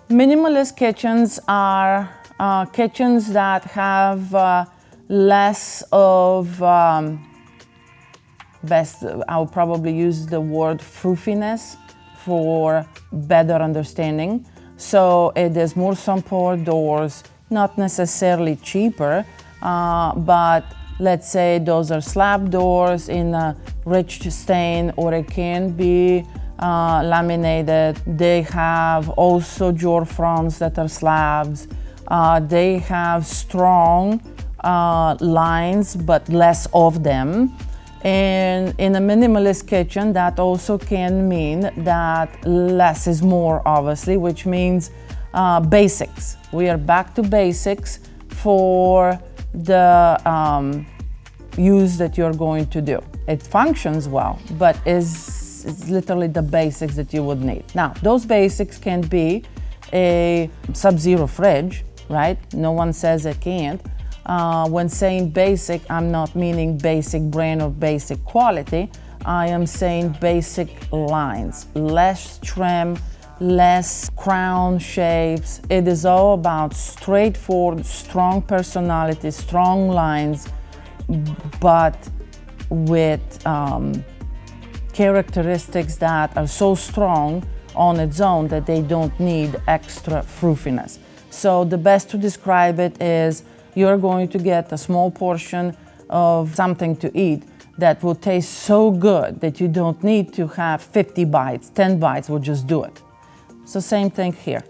Minimalist kitchens are kitchens that have less of, I'll probably use the word fruffiness for better understanding. So it is more simple doors, not necessarily cheaper, but let's say those are slab doors in a rich stain, or it can be laminated. They have also door fronts that are slabs. They have strong lines, but less of them. And in a minimalist kitchen, that also can mean that less is more, obviously, which means basics. We are back to basics for the use that you're going to do. It functions well, but it's literally the basics that you would need. Now, those basics can be a sub-zero fridge, right? No one says it can't. When saying basic, I'm not meaning basic brand or basic quality. I am saying basic lines, less trim, less crown shapes. It is all about straightforward, strong personality, strong lines, but with characteristics that are so strong on its own that they don't need extra fruffiness. So the best to describe it is you're going to get a small portion of something to eat that will taste so good that you don't need to have 50 bites, 10 bites will just do it. So same thing here.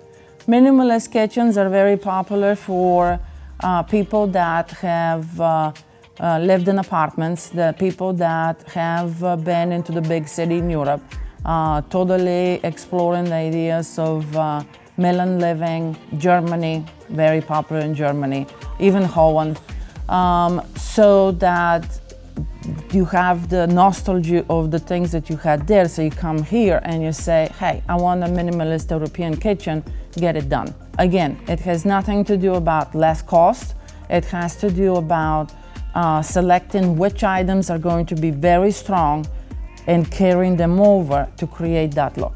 Minimalist kitchens are very popular for people that have lived in apartments, the people that have been into the big city in Europe, totally exploring the ideas of Milan living, Germany, very popular in Germany, even Holland, so that you have the nostalgia of the things that you had there. So you come here and you say, hey, I want a minimalist European kitchen, get it done. Again, it has nothing to do about less cost. It has to do about selecting which items are going to be very strong and carrying them over to create that look.